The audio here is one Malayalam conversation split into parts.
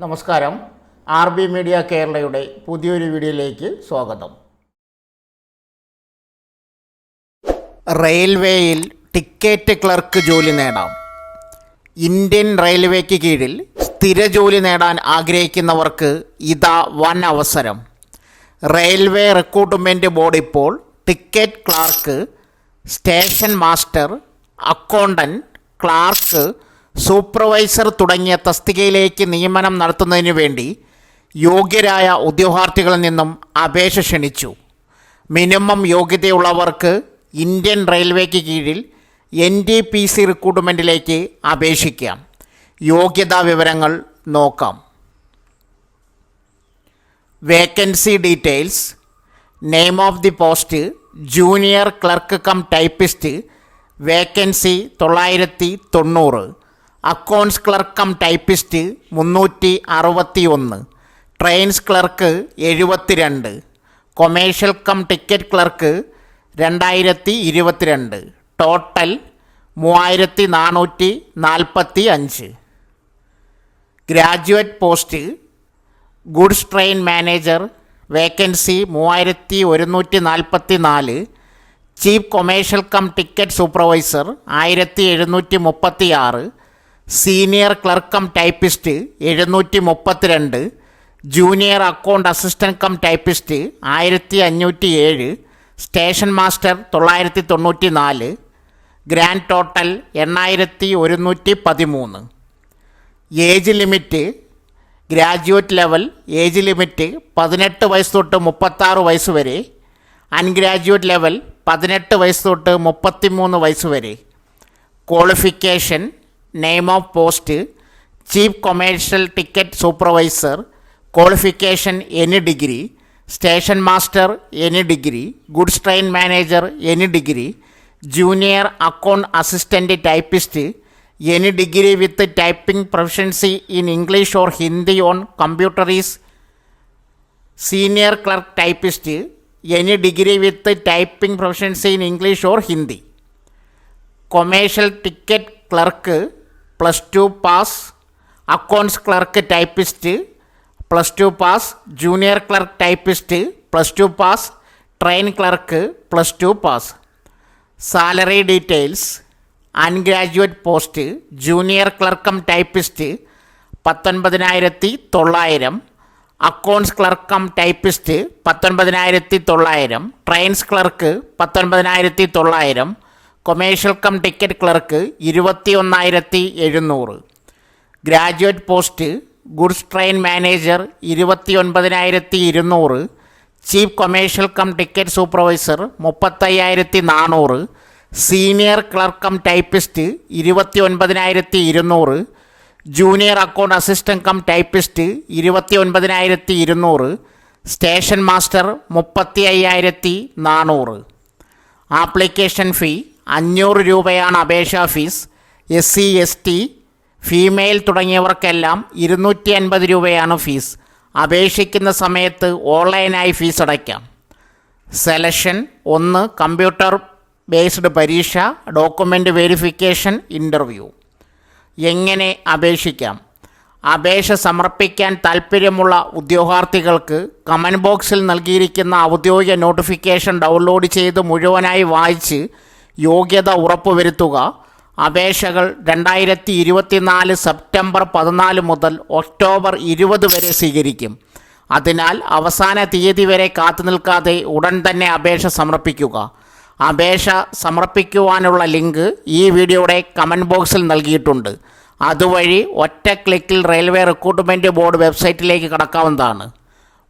നമസ്കാരം. RB മീഡിയ കേരളയുടെ പുതിയൊരു വീഡിയോയിലേക്ക് സ്വാഗതം. റെയിൽവേയിൽ ടിക്കറ്റ് ക്ലർക്ക് ജോലി നേടാം. ഇന്ത്യൻ റെയിൽവേക്ക് കീഴിൽ സ്ഥിര ജോലി നേടാൻ ആഗ്രഹിക്കുന്നവർക്ക് ഇതാ വൻ അവസരം. റെയിൽവേ റിക്രൂട്ട്മെൻറ്റ് ബോർഡ് ഇപ്പോൾ ticket clerk, station master, accountant, clerk, supervisor തുടങ്ങിയ തസ്തികയിലേക്ക് നിയമനം നടത്തുന്നതിനു വേണ്ടി യോഗ്യരായ ഉദ്യോഗാർത്ഥികളിൽ നിന്നും അപേക്ഷ ക്ഷണിച്ചു. മിനിമം യോഗ്യതയുള്ളവർക്ക് ഇന്ത്യൻ റെയിൽവേക്ക് കീഴിൽ NTPC റിക്രൂട്ട്മെൻറ്റിലേക്ക് അപേക്ഷിക്കാം. യോഗ്യതാ വിവരങ്ങൾ നോക്കാം. Vacancy details. Name of the post junior clerk cum typist, vacancy 990. Accounts clerk cum typist 361. Trains clerk 72. Commercial cum ticket clerk 2022. Total 3445. Graduate post goods train manager, vacancy 3144. Chief commercial cum ticket supervisor 1736. Senior clerk cum typist 732. Junior account assistant cum typist 1507. Station master 994. Grand total 8113. Age limit. Graduate level age limit 18 വയസ്സ് തൊട്ട് 36 വയസ്സ് വരെ. അൺഗ്രാജുവേറ്റ് ലെവൽ 18 വയസ്സ് തൊട്ട് 33 വയസ്സ് വരെ. Qualification. Name of post chief commercial ticket supervisor, qualification any degree. Station master any degree. Goods train manager any degree. Junior account assistant typist any degree with typing proficiency in English or Hindi on computer is. Senior clerk typist any degree with typing proficiency in English or Hindi. Commercial ticket clerk +2 pass. Accounts clerk typist +2 pass. Junior clerk typist +2 pass. Train clerk +2 pass. Salary details. Undergraduate post junior clerk cum typist 19,900. Accounts clerk cum typist 19,900. Trains clerk 19,900. Commercial cum ticket clerk 21,700. Graduate post goods train manager 29,200. Chief commercial cum ticket supervisor 35,400. Senior clerk cum typist 29,200. Junior account assistant cum typist 29,200. Station master 35,400. Application fee 500 രൂപയാണ് അപേക്ഷാ ഫീസ്. SC ST ഫീമെയിൽ തുടങ്ങിയവർക്കെല്ലാം 250 രൂപയാണ് ഫീസ്. അപേക്ഷിക്കുന്ന സമയത്ത് ഓൺലൈനായി ഫീസ് അടയ്ക്കാം. സെലക്ഷൻ. 1. കമ്പ്യൂട്ടർ ബേസ്ഡ് പരീക്ഷ, ഡോക്യുമെൻ്റ് വെരിഫിക്കേഷൻ, ഇൻ്റർവ്യൂ. എങ്ങനെ അപേക്ഷിക്കാം? അപേക്ഷ സമർപ്പിക്കാൻ താൽപ്പര്യമുള്ള ഉദ്യോഗാർത്ഥികൾക്ക് കമൻറ്റ് ബോക്സിൽ നൽകിയിരിക്കുന്ന ഔദ്യോഗിക നോട്ടിഫിക്കേഷൻ ഡൗൺലോഡ് ചെയ്ത് മുഴുവനായി വായിച്ച് യോഗ്യത ഉറപ്പുവരുത്തുക. അപേക്ഷകൾ 2024 സെപ്റ്റംബർ 14 മുതൽ ഒക്ടോബർ 20 വരെ സ്വീകരിക്കും. അതിനാൽ അവസാന തീയതി വരെ കാത്തു നിൽക്കാതെ ഉടൻ തന്നെ അപേക്ഷ സമർപ്പിക്കുക. അപേക്ഷ സമർപ്പിക്കുവാനുള്ള ലിങ്ക് ഈ വീഡിയോയുടെ കമൻറ്റ് ബോക്സിൽ നൽകിയിട്ടുണ്ട്. അതുവഴി ഒറ്റ ക്ലിക്കിൽ റെയിൽവേ റിക്രൂട്ട്മെൻറ്റ് ബോർഡ് വെബ്സൈറ്റിലേക്ക് കടക്കാവുന്നതാണ്.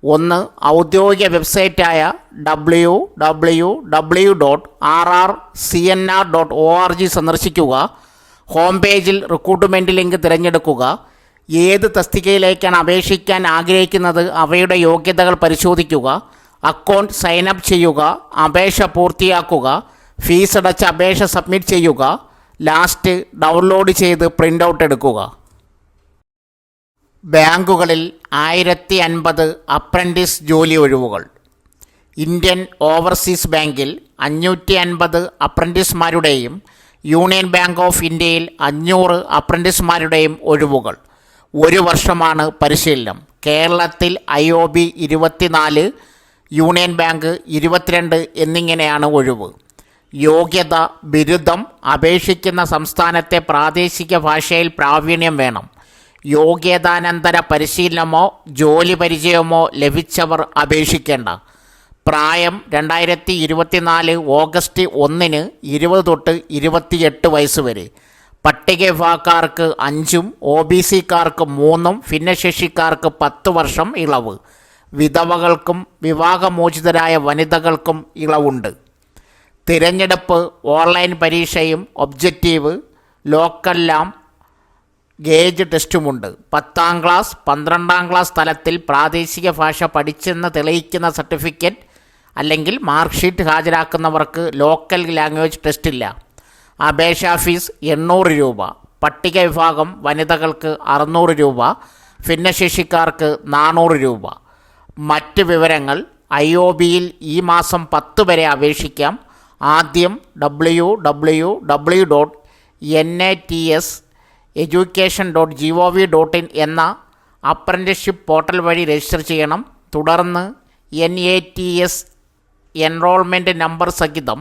1. ഔദ്യോഗിക വെബ്സൈറ്റായ www.rrcnr.org സന്ദർശിക്കുക. ഹോം പേജിൽ റിക്രൂട്ട്മെൻറ്റ് ലിങ്ക് തിരഞ്ഞെടുക്കുക. ഏത് തസ്തികയിലേക്കാണ് അപേക്ഷിക്കാൻ ആഗ്രഹിക്കുന്നത് അവയുടെ യോഗ്യതകൾ പരിശോധിക്കുക. അക്കൗണ്ട് സൈനപ്പ് ചെയ്യുക. അപേക്ഷ പൂർത്തിയാക്കുക. ഫീസ് അടച്ച അപേക്ഷ സബ്മിറ്റ് ചെയ്യുക. ലാസ്റ്റ് ഡൗൺലോഡ് ചെയ്ത് പ്രിൻ്റ് ഔട്ട് എടുക്കുക. ബാങ്കുകളിൽ 1050 അപ്രൻറ്റീസ് ജോലി ഒഴിവുകൾ. ഇന്ത്യൻ ഓവർസീസ് ബാങ്കിൽ 550 അപ്രൻറ്റീസുമാരുടെയും യൂണിയൻ ബാങ്ക് ഓഫ് ഇന്ത്യയിൽ 500 അപ്രൻറ്റീസുമാരുടെയും ഒഴിവുകൾ. 1 വർഷമാണ് പരിശീലനം. കേരളത്തിൽ IOB 24, യൂണിയൻ ബാങ്ക് 22 എന്നിങ്ങനെയാണ് ഒഴിവ്. യോഗ്യത: ബിരുദം. അപേക്ഷിക്കുന്ന സംസ്ഥാനത്തെ പ്രാദേശിക ഭാഷയിൽ പ്രാവീണ്യം വേണം. യോഗ്യതാനന്തര പരിശീലനമോ ജോലി പരിചയമോ ലഭിച്ചവർ അപേക്ഷിക്കേണ്ട. പ്രായം 2024 ഓഗസ്റ്റ് 1 20 തൊട്ട് 28 വയസ്സ് വരെ. പട്ടിക വിഭാഗക്കാർക്ക് 5ഉം OBC-ക്കാർക്ക് 3ഉം ഭിന്നശേഷിക്കാർക്ക് 10 വർഷം ഇളവ്. വിധവകൾക്കും വിവാഹമോചിതരായ വനിതകൾക്കും ഇളവുണ്ട്. തിരഞ്ഞെടുപ്പ് ഓൺലൈൻ പരീക്ഷയും ഒബ്ജക്റ്റീവ്, ലോക്കൽ ലാം ഗേജ് ടെസ്റ്റുമുണ്ട്. 10ാം ക്ലാസ് 12ാം ക്ലാസ് തലത്തിൽ പ്രാദേശിക ഭാഷ പഠിച്ചെന്ന് തെളിയിക്കുന്ന സർട്ടിഫിക്കറ്റ് അല്ലെങ്കിൽ മാർക്ക് ഷീറ്റ് ഹാജരാക്കുന്നവർക്ക് ലോക്കൽ ലാംഗ്വേജ് ടെസ്റ്റില്ല. അപേക്ഷാ ഫീസ് 800 രൂപ. പട്ടിക വിഭാഗം വനിതകൾക്ക് 600 രൂപ, ഭിന്നശേഷിക്കാർക്ക് 400 രൂപ. മറ്റ് വിവരങ്ങൾ: IOBയിൽ ഈ മാസം 10 വരെ അപേക്ഷിക്കാം. ആദ്യം www.natseducation.gov.in എന്ന അപ്രന്റീസ്ഷിപ്പ് പോർട്ടൽ വഴി രജിസ്റ്റർ ചെയ്യണം. തുടർന്ന് NATS എൻറോൾമെൻറ്റ് നമ്പർ സഹിതം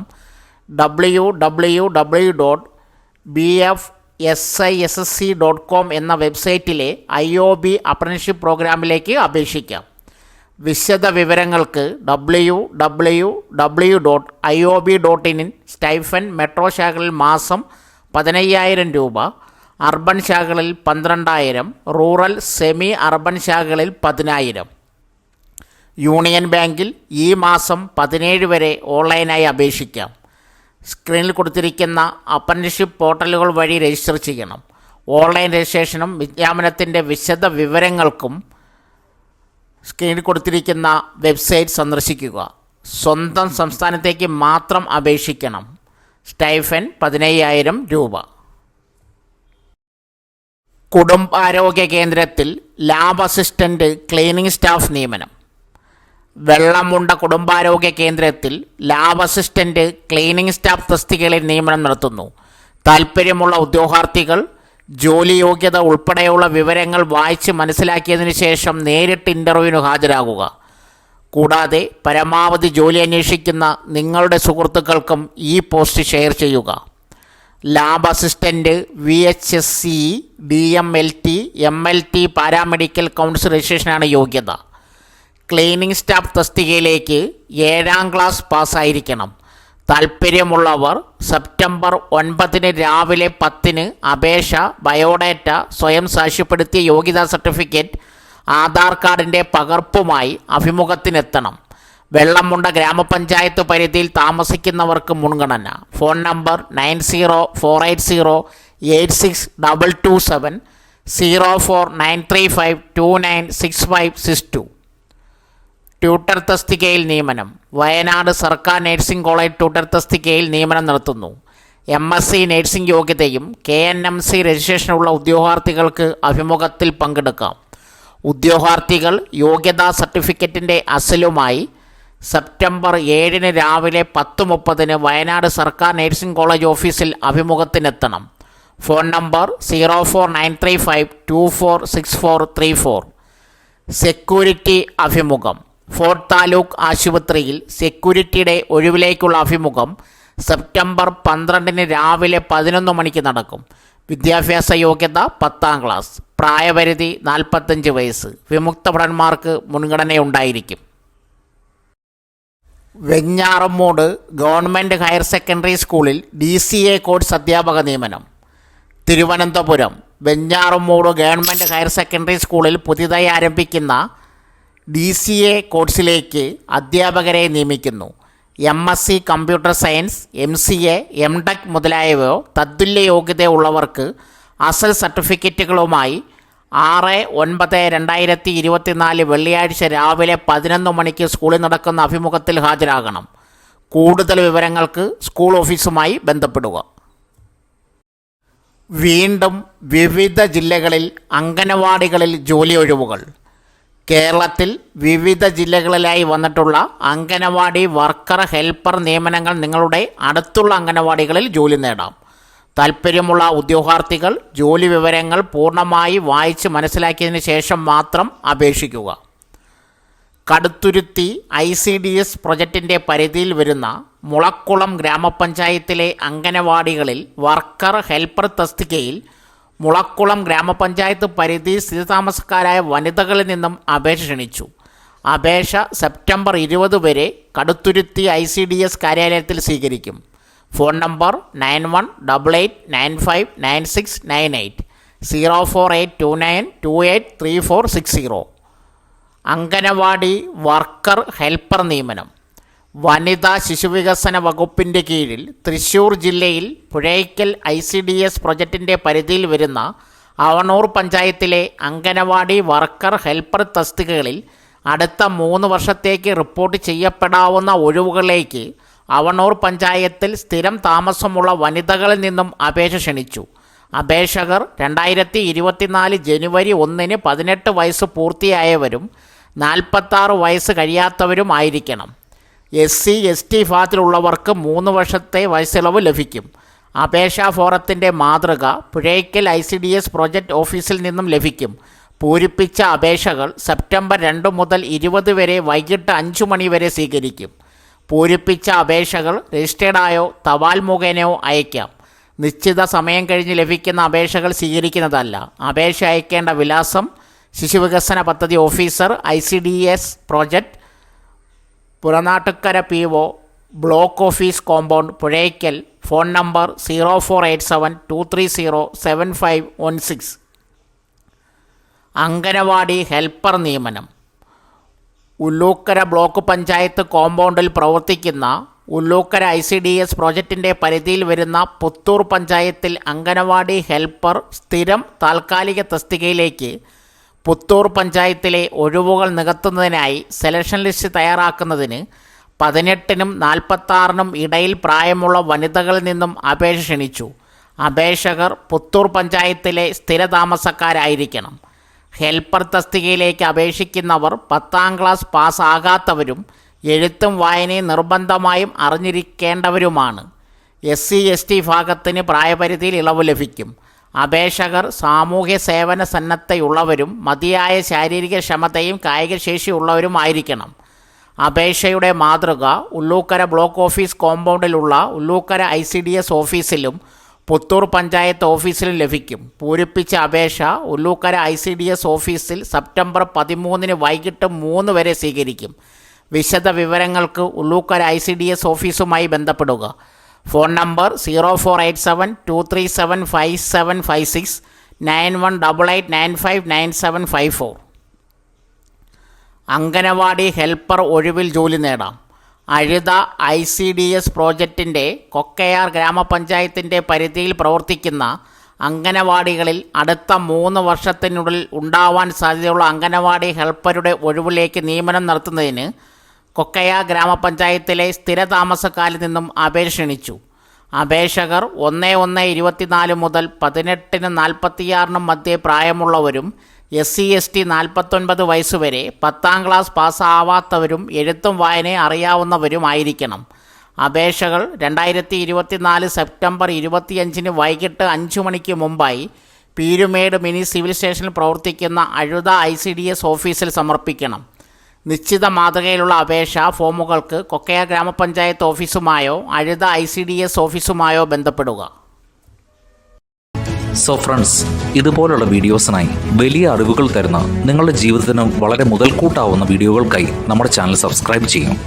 www.bfsissc.com എന്ന വെബ്സൈറ്റിലെ IOB അപ്രന്റീസ്ഷിപ്പ് പ്രോഗ്രാമിലേക്ക് അപേക്ഷിക്കാം. വിശദ വിവരങ്ങൾക്ക് www.iob.in. സ്റ്റൈഫൻ മെട്രോ ശാഖകളിൽ മാസം 15,000 രൂപ, അർബൻ ശാഖകളിൽ 12,000, റൂറൽ സെമി അർബൻ ശാഖകളിൽ 10,000. യൂണിയൻ ബാങ്കിൽ ഈ മാസം 17 വരെ ഓൺലൈനായി അപേക്ഷിക്കാം. സ്ക്രീനിൽ കൊടുത്തിരിക്കുന്ന അപ്രന്റീസ്ഷിപ്പ് പോർട്ടലുകൾ വഴി രജിസ്റ്റർ ചെയ്യണം. ഓൺലൈൻ രജിസ്ട്രേഷനും വിജ്ഞാപനത്തിൻ്റെ വിശദ വിവരങ്ങൾക്കും സ്ക്രീനിൽ കൊടുത്തിരിക്കുന്ന വെബ്സൈറ്റ് സന്ദർശിക്കുക. സ്വന്തം സംസ്ഥാനത്തേക്ക് മാത്രം അപേക്ഷിക്കണം. സ്റ്റൈഫൻ 15,000 രൂപ. കുടുംബാരോഗ്യ കേന്ദ്രത്തിൽ ലാബ് അസിസ്റ്റൻ്റ് ക്ലീനിംഗ് സ്റ്റാഫ് നിയമനം. വെള്ളമുണ്ട കുടുംബാരോഗ്യ കേന്ദ്രത്തിൽ ലാബ് അസിസ്റ്റൻ്റ് ക്ലീനിംഗ് സ്റ്റാഫ് തസ്തികകളിൽ നിയമനം നടത്തുന്നു. താൽപ്പര്യമുള്ള ഉദ്യോഗാർത്ഥികൾ ജോലി യോഗ്യത ഉൾപ്പെടെയുള്ള വിവരങ്ങൾ വായിച്ച് മനസ്സിലാക്കിയതിനു ശേഷം നേരിട്ട് ഇൻ്റർവ്യൂവിന് ഹാജരാകുക. കൂടാതെ പരമാവധി ജോലി അന്വേഷിക്കുന്ന നിങ്ങളുടെ സുഹൃത്തുക്കൾക്കും ഈ പോസ്റ്റ് ഷെയർ ചെയ്യുക. Lab assistant VHSC, DMLT, MLT paramedical council രജിസ്ട്രേഷനാണ് യോഗ്യത. ക്ലീനിംഗ് സ്റ്റാഫ് തസ്തികയിലേക്ക് 7ാം ക്ലാസ് പാസ്സായിരിക്കണം. താൽപ്പര്യമുള്ളവർ സെപ്റ്റംബർ 9 രാവിലെ 10 അപേക്ഷ, ബയോഡാറ്റ, സ്വയം സാക്ഷ്യപ്പെടുത്തിയ യോഗ്യതാ സർട്ടിഫിക്കറ്റ്, ആധാർ കാർഡിൻ്റെ പകർപ്പുമായി അഭിമുഖത്തിനെത്തണം. വെള്ളമുണ്ട ഗ്രാമപഞ്ചായത്ത് പരിധിയിൽ താമസിക്കുന്നവർക്ക് മുൻഗണന. Phone number 9048086227, 04935296562. ട്യൂട്ടർ തസ്തികയിൽ നിയമനം. വയനാട് സർക്കാർ നഴ്സിംഗ് കോളേജ് ട്യൂട്ടർ തസ്തികയിൽ നിയമനം നടത്തുന്നു. MSc നഴ്സിംഗ് യോഗ്യതയും KNMC രജിസ്ട്രേഷനുള്ള ഉദ്യോഗാർത്ഥികൾക്ക് അഭിമുഖത്തിൽ പങ്കെടുക്കാം. ഉദ്യോഗാർത്ഥികൾ യോഗ്യതാ സർട്ടിഫിക്കറ്റിൻ്റെ അസലുമായി സെപ്റ്റംബർ 7 രാവിലെ 10:30 വയനാട് സർക്കാർ നഴ്സിംഗ് കോളേജ് ഓഫീസിൽ അഭിമുഖത്തിനെത്തണം. Phone number 04935246434. സെക്യൂരിറ്റി അഭിമുഖം. ഫോർട്ട് താലൂക്ക് ആശുപത്രിയിൽ സെക്യൂരിറ്റിയുടെ ഒഴിവിലേക്കുള്ള അഭിമുഖം സെപ്റ്റംബർ 12 രാവിലെ 11 മണിക്ക് നടക്കും. വിദ്യാഭ്യാസ യോഗ്യത 10ാം ക്ലാസ്. പ്രായപരിധി 45 വയസ്സ്. വിമുക്ത ഭടന്മാർക്ക് മുൻഗണനയുണ്ടായിരിക്കും. വെഞ്ഞാറമ്മൂട് ഗവൺമെൻറ് ഹയർ സെക്കൻഡറി സ്കൂളിൽ DCA കോഴ്സ് അധ്യാപക നിയമനം. Thiruvananthapuram Venjaramoodu government higher secondary സ്കൂളിൽ പുതിയതായി ആരംഭിക്കുന്ന DCA കോഴ്സിലേക്ക് അധ്യാപകരെ നിയമിക്കുന്നു. MSc computer science, MCA, MTech മുതലായവയോ തത്തുല്യ യോഗ്യതയുള്ളവർക്ക് അസൽ സർട്ടിഫിക്കറ്റുകളുമായി 6/9/2024 വെള്ളിയാഴ്ച രാവിലെ 11 മണിക്ക് സ്കൂളിൽ നടക്കുന്ന അഭിമുഖത്തിൽ ഹാജരാകണം. കൂടുതൽ വിവരങ്ങൾക്ക് സ്കൂൾ ഓഫീസുമായി ബന്ധപ്പെടുക. വീണ്ടും വിവിധ ജില്ലകളിൽ അംഗനവാടികളിൽ ജോലി ഒഴിവുകൾ. കേരളത്തിൽ വിവിധ ജില്ലകളിലായി വന്നിട്ടുള്ള അംഗനവാടി വർക്കർ, ഹെൽപ്പർ നിയമനങ്ങൾ നിങ്ങളുടെ അടുത്തുള്ള അംഗനവാടികളിൽ ജോലി നേടാം. താൽപ്പര്യമുള്ള ഉദ്യോഗാർത്ഥികൾ ജോലി വിവരങ്ങൾ പൂർണ്ണമായി വായിച്ച് മനസ്സിലാക്കിയതിന് ശേഷം മാത്രം അപേക്ഷിക്കുക. കടുത്തുരുത്തി ICDS പ്രൊജക്റ്റിൻ്റെ പരിധിയിൽ വരുന്ന മുളക്കുളം ഗ്രാമപഞ്ചായത്തിലെ അംഗനവാടികളിൽ വർക്കർ ഹെൽപ്പർ തസ്തികയിൽ മുളക്കുളം ഗ്രാമപഞ്ചായത്ത് പരിധി സ്ഥിരതാമസക്കാരായ വനിതകളിൽ നിന്നും അപേക്ഷ ക്ഷണിച്ചു. അപേക്ഷ സെപ്റ്റംബർ 20 വരെ കടുത്തുരുത്തി ICDS കാര്യാലയത്തിൽ സ്വീകരിക്കും. Phone number 9188959698 04829283460. Anganwadi worker helper നിയമനം. വനിതാ ശിശുവികസന വകുപ്പിൻ്റെ കീഴിൽ തൃശ്ശൂർ ജില്ലയിൽ പുഴയ്ക്കൽ ICDS പ്രൊജക്റ്റിൻ്റെ പരിധിയിൽ വരുന്ന അവണൂർ പഞ്ചായത്തിലെ അംഗനവാടി വർക്കർ ഹെൽപ്പർ തസ്തികകളിൽ അടുത്ത 3 വർഷത്തേക്ക് റിപ്പോർട്ട് ചെയ്യപ്പെടാവുന്ന ഒഴിവുകളിലേക്ക് അവണൂർ പഞ്ചായത്തിൽ സ്ഥിരം താമസമുള്ള വനിതകളിൽ നിന്നും അപേക്ഷ ക്ഷണിച്ചു. അപേക്ഷകർ 2024 ജനുവരി 1 18 വയസ്സ് പൂർത്തിയായവരും 46 വയസ്സ് കഴിയാത്തവരും ആയിരിക്കണം. SC/ST വിഭാഗത്തിലുള്ളവർക്ക് 3 വർഷത്തെ വയസ്സിളവ് ലഭിക്കും. അപേക്ഷാ ഫോറത്തിൻ്റെ മാതൃക പുഴയ്ക്കൽ ICDS പ്രൊജക്റ്റ് ഓഫീസിൽ നിന്നും ലഭിക്കും. പൂരിപ്പിച്ച അപേക്ഷകൾ സെപ്റ്റംബർ 2 മുതൽ 20 വരെ വൈകിട്ട് 5 മണി വരെ സ്വീകരിക്കും. പൂരിപ്പിച്ച അപേക്ഷകൾ രജിസ്റ്റേർഡായോ തപാൽ മുഖേനയോ അയയ്ക്കാം. നിശ്ചിത സമയം കഴിഞ്ഞ് ലഭിക്കുന്ന അപേക്ഷകൾ സ്വീകരിക്കുന്നതല്ല. അപേക്ഷ അയക്കേണ്ട വിലാസം: ശിശുവികസന പദ്ധതി officer, ICDS project, Puranattukara PO, block office compound, Puzhakkal. Phone number 048723071516. Anganwadi helper നിയമനം. ഉള്ളൂക്കര ബ്ലോക്ക് പഞ്ചായത്ത് കോമ്പൗണ്ടിൽ പ്രവർത്തിക്കുന്ന ഉള്ളൂക്കര ICDS പ്രൊജക്റ്റിൻ്റെ പരിധിയിൽ വരുന്ന പുത്തൂർ പഞ്ചായത്തിൽ അംഗനവാടി ഹെൽപ്പർ സ്ഥിരം താൽക്കാലിക തസ്തികയിലേക്ക് പുത്തൂർ പഞ്ചായത്തിലെ ഒഴിവുകൾ നികത്തുന്നതിനായി സെലക്ഷൻ ലിസ്റ്റ് തയ്യാറാക്കുന്നതിന് 18നും 46നും ഇടയിൽ പ്രായമുള്ള വനിതകളിൽ നിന്നും അപേക്ഷ ക്ഷണിച്ചു. അപേക്ഷകർ പുത്തൂർ പഞ്ചായത്തിലെ സ്ഥിരതാമസക്കാരായിരിക്കണം. ഹെൽപ്പർ തസ്തികയിലേക്ക് അപേക്ഷിക്കുന്നവർ 10ാം ക്ലാസ് പാസ്സാകാത്തവരും എഴുത്തും വായനയും നിർബന്ധമായും അറിഞ്ഞിരിക്കേണ്ടവരുമാണ്. SC/ST വിഭാഗത്തിന് പ്രായപരിധിയിൽ ഇളവ് ലഭിക്കും. അപേക്ഷകർ സാമൂഹ്യ സേവന സന്നദ്ധതയുള്ളവരും മതിയായ ശാരീരിക ക്ഷമതയും കായികശേഷിയുള്ളവരുമായിരിക്കണം. അപേക്ഷയുടെ മാതൃക Ullukkara block office കോമ്പൗണ്ടിലുള്ള Ullukkara ICDS ഓഫീസിലും പുത്തൂർ പഞ്ചായത്ത് ഓഫീസിലും ലഭിക്കും. പൂരിപ്പിച്ച അപേക്ഷ ഉള്ളൂക്കര ICDS ഓഫീസിൽ സെപ്റ്റംബർ 13 വൈകിട്ട് 3 വരെ സ്വീകരിക്കും. വിശദ വിവരങ്ങൾക്ക് ഉള്ളൂക്കര ICDS ഓഫീസുമായി ബന്ധപ്പെടുക. Phone number 0487237556 9188959754. അംഗനവാടി ഹെൽപ്പർ ഒഴിവിൽ ജോലി നേടാം. അഴുത ICDS പ്രോജക്റ്റിൻ്റെ കൊക്കയാർ ഗ്രാമപഞ്ചായത്തിൻ്റെ പരിധിയിൽ പ്രവർത്തിക്കുന്ന അംഗനവാടികളിൽ അടുത്ത 3 വർഷത്തിനുള്ളിൽ ഉണ്ടാവാൻ സാധ്യതയുള്ള അംഗനവാടി ഹെൽപ്പറുടെ ഒഴിവിലേക്ക് നിയമനം നടത്തുന്നതിന് കൊക്കയാർ ഗ്രാമപഞ്ചായത്തിലെ സ്ഥിരതാമസക്കാരിൽ നിന്നും അപേക്ഷ ക്ഷണിച്ചു. അപേക്ഷകർ 1/1/24 മുതൽ 18നും 46നും മധ്യേ പ്രായമുള്ളവരും SC/ST 49 വയസ്സുവരെ 10ാം ക്ലാസ് പാസ്സാവാത്തവരും എഴുത്തും വായനയും അറിയാവുന്നവരുമായിരിക്കണം. അപേക്ഷകൾ 2024 സെപ്റ്റംബർ 25 വൈകിട്ട് 5 മണിക്ക് മുമ്പായി പീരുമേട് മിനി സിവിൽ സ്റ്റേഷനിൽ പ്രവർത്തിക്കുന്ന അഴുത ICDS ഓഫീസിൽ സമർപ്പിക്കണം. നിശ്ചിത മാതൃകയിലുള്ള അപേക്ഷാ ഫോമുകൾക്ക് കൊക്കയാർ ഗ്രാമപഞ്ചായത്ത് ഓഫീസുമായോ അഴുത ICDS ഓഫീസുമായോ ബന്ധപ്പെടുക. സോ ഫ്രണ്ട്സ്, ഇതുപോലുള്ള വീഡിയോസിനായി വലിയ അറിവുകൾ തരുന്ന നിങ്ങളുടെ ജീവിതത്തിന് വളരെ മുതൽക്കൂട്ടാവുന്ന വീഡിയോകൾക്കായി നമ്മുടെ ചാനൽ സബ്സ്ക്രൈബ് ചെയ്യും.